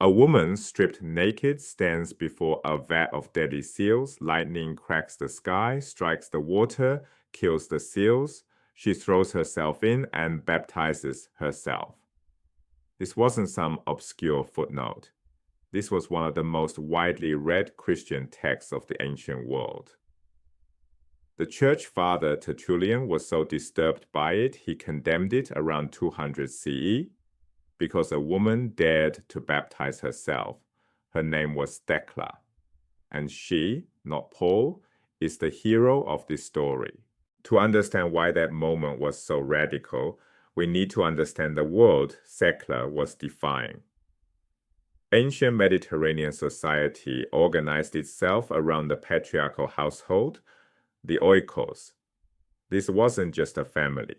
A woman stripped naked stands before a vat of deadly seals. Lightning cracks the sky, strikes the water, kills the seals. She throws herself in and baptizes herself. This wasn't some obscure footnote. This was one of the most widely read Christian texts of the ancient world. The church father Tertullian was so disturbed by it, he condemned it around 200 CE because a woman dared to baptize herself. Her name was Thecla, and she, not Paul, is the hero of this story. To understand why that moment was so radical, we need to understand the world Thecla was defying. Ancient Mediterranean society organized itself around the patriarchal household, the oikos. This wasn't just a family.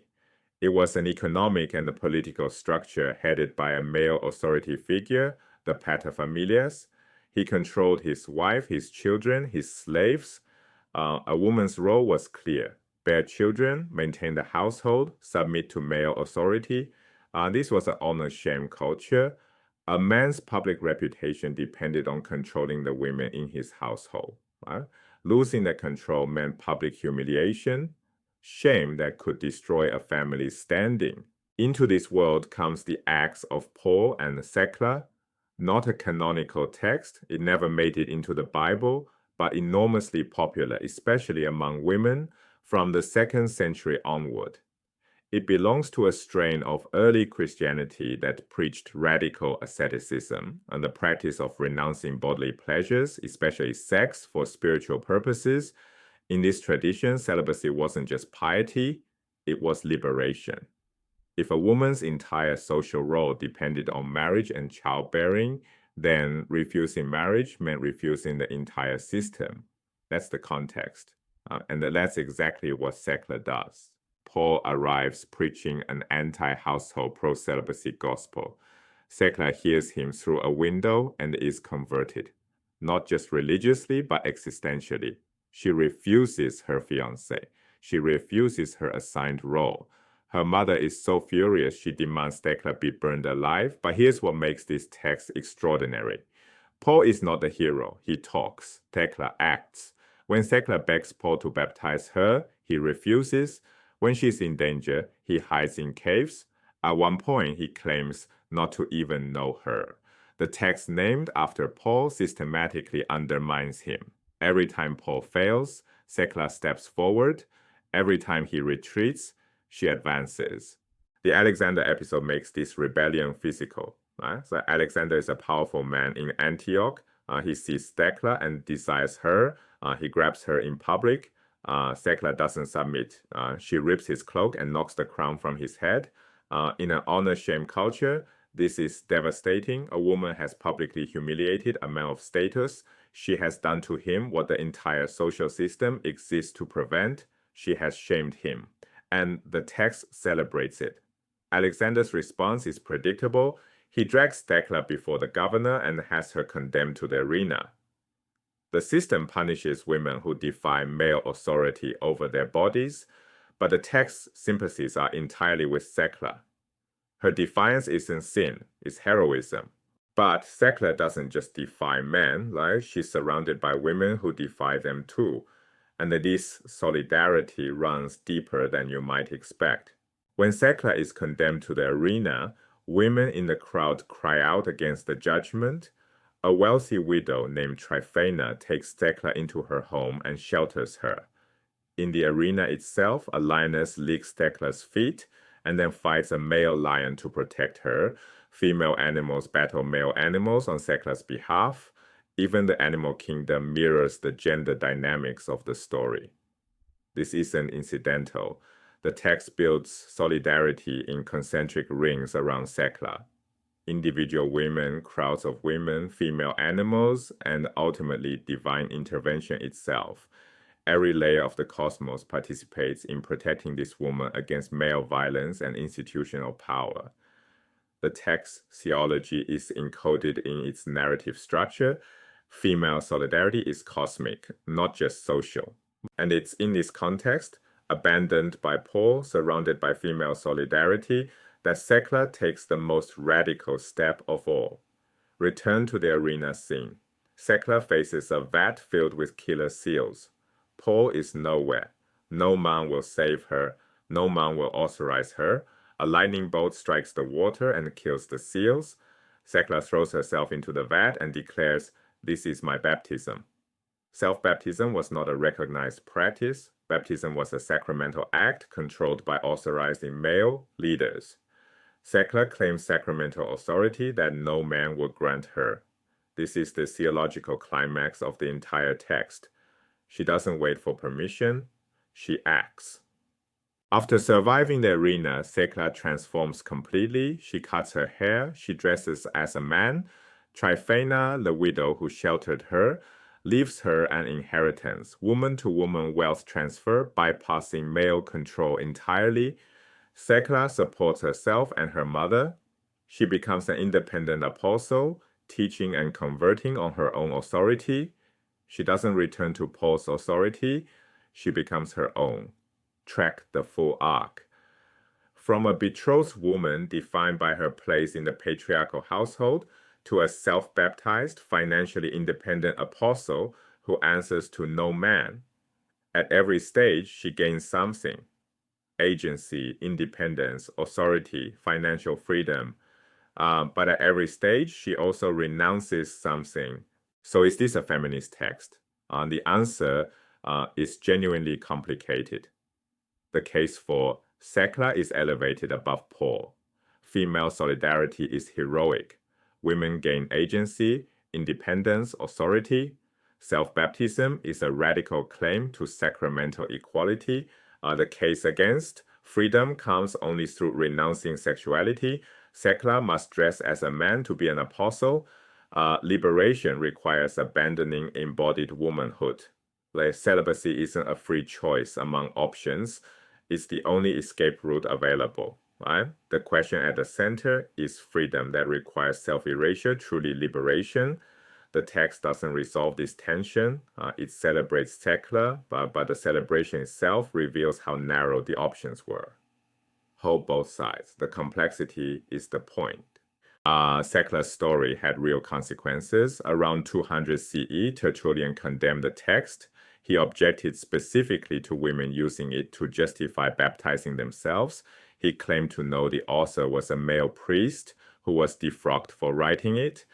It was an economic and a political structure headed by a male authority figure, the paterfamilias. He controlled his wife, his children, his slaves. A woman's role was clear. Bear children, maintain the household, submit to male authority. This was an honor-shame culture. A man's public reputation depended on controlling the women in his household. Right? Losing that control meant public humiliation, shame that could destroy a family's standing. Into this world comes the Acts of Paul and Thecla, not a canonical text. It never made it into the Bible, but enormously popular, especially among women, from the 2nd century onward. It belongs to a strain of early Christianity that preached radical asceticism and the practice of renouncing bodily pleasures, especially sex, for spiritual purposes. In this tradition, celibacy wasn't just piety, it was liberation. If a woman's entire social role depended on marriage and childbearing, then refusing marriage meant refusing the entire system. That's the context. And that's exactly what Thecla does. Paul arrives preaching an anti-household pro-celibacy gospel. Thecla hears him through a window and is converted, not just religiously, but existentially. She refuses her fiancé. She refuses her assigned role. Her mother is so furious she demands Thecla be burned alive, but here's what makes this text extraordinary. Paul is not the hero. He talks. Thecla acts. When Thecla begs Paul to baptize her, he refuses. When she's in danger, he hides in caves. At one point, he claims not to even know her. The text named after Paul systematically undermines him. Every time Paul fails, Thecla steps forward. Every time he retreats, she advances. The Alexander episode makes this rebellion physical. Right? So Alexander is a powerful man in Antioch. He sees Thecla and desires her. He grabs her in public. Thecla doesn't submit. She rips his cloak and knocks the crown from his head. In an honor-shame culture, this is devastating. A woman has publicly humiliated a man of status. She has done to him what the entire social system exists to prevent. She has shamed him. And the text celebrates it. Alexander's response is predictable. He drags Thecla before the governor and has her condemned to the arena. The system punishes women who defy male authority over their bodies, but the text's sympathies are entirely with Thecla. Her defiance isn't sin, it's heroism. But Thecla doesn't just defy men, right? She's surrounded by women who defy them too. And this solidarity runs deeper than you might expect. When Thecla is condemned to the arena, women in the crowd cry out against the judgment. A wealthy widow named Tryphena takes Thecla into her home and shelters her. In the arena itself, a lioness licks Thecla's feet and then fights a male lion to protect her. Female animals battle male animals on Thecla's behalf. Even the animal kingdom mirrors the gender dynamics of the story. This isn't incidental. The text builds solidarity in concentric rings around Thecla. Individual women, crowds of women, female animals, and ultimately divine intervention itself. Every layer of the cosmos participates in protecting this woman against male violence and institutional power. The text's theology is encoded in its narrative structure. Female solidarity is cosmic, not just social. And it's in this context, abandoned by Paul, surrounded by female solidarity, that Thecla takes the most radical step of all. Return to the arena scene. Thecla faces a vat filled with killer seals. Paul is nowhere. No man will save her. No man will authorize her. A lightning bolt strikes the water and kills the seals. Thecla throws herself into the vat and declares, "This is my baptism." Self-baptism was not a recognized practice. Baptism was a sacramental act controlled by authorized male leaders. Thecla claims sacramental authority that no man would grant her. This is the theological climax of the entire text. She doesn't wait for permission, she acts. After surviving the arena, Thecla transforms completely. She cuts her hair, she dresses as a man. Tryphena, the widow who sheltered her, leaves her an inheritance, woman-to-woman wealth transfer, bypassing male control entirely. Thecla supports herself and her mother. She becomes an independent apostle, teaching and converting on her own authority. She doesn't return to Paul's authority. She becomes her own. Track the full arc. From a betrothed woman defined by her place in the patriarchal household to a self-baptized, financially independent apostle who answers to no man. At every stage, she gains something: agency, independence, authority, financial freedom. But at every stage, she also renounces something. So is this a feminist text? The answer is genuinely complicated. The case for Thecla is elevated above Paul. Female solidarity is heroic. Women gain agency, independence, authority. Self-baptism is a radical claim to sacramental equality. The case against freedom comes only through renouncing sexuality. Thecla must dress as a man to be an apostle. Liberation requires abandoning embodied womanhood. Like celibacy isn't a free choice among options. It's the only escape route available. Right? The question at the center is freedom that requires self-erasure, truly liberation. The text doesn't resolve this tension. It celebrates Thecla, but the celebration itself reveals how narrow the options were. Hold both sides. The complexity is the point. Thecla's story had real consequences. Around 200 CE, Tertullian condemned the text. He objected specifically to women using it to justify baptizing themselves. He claimed to know the author was a male priest who was defrocked for writing it.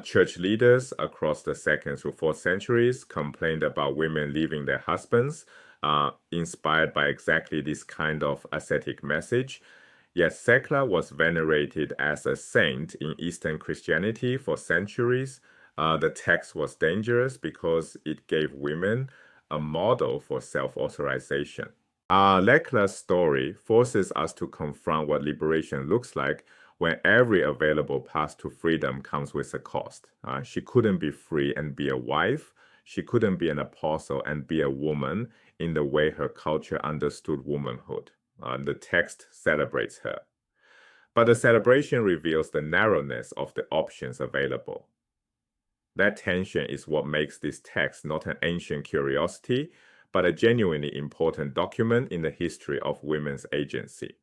Church leaders across the 2nd through 4th centuries complained about women leaving their husbands, inspired by exactly this kind of ascetic message. Yet Thecla was venerated as a saint in Eastern Christianity for centuries. The text was dangerous because it gave women a model for self-authorization. Thecla's story forces us to confront what liberation looks like when every available path to freedom comes with a cost. She couldn't be free and be a wife. She couldn't be an apostle and be a woman in the way her culture understood womanhood. The text celebrates her. But the celebration reveals the narrowness of the options available. That tension is what makes this text not an ancient curiosity, but a genuinely important document in the history of women's agency.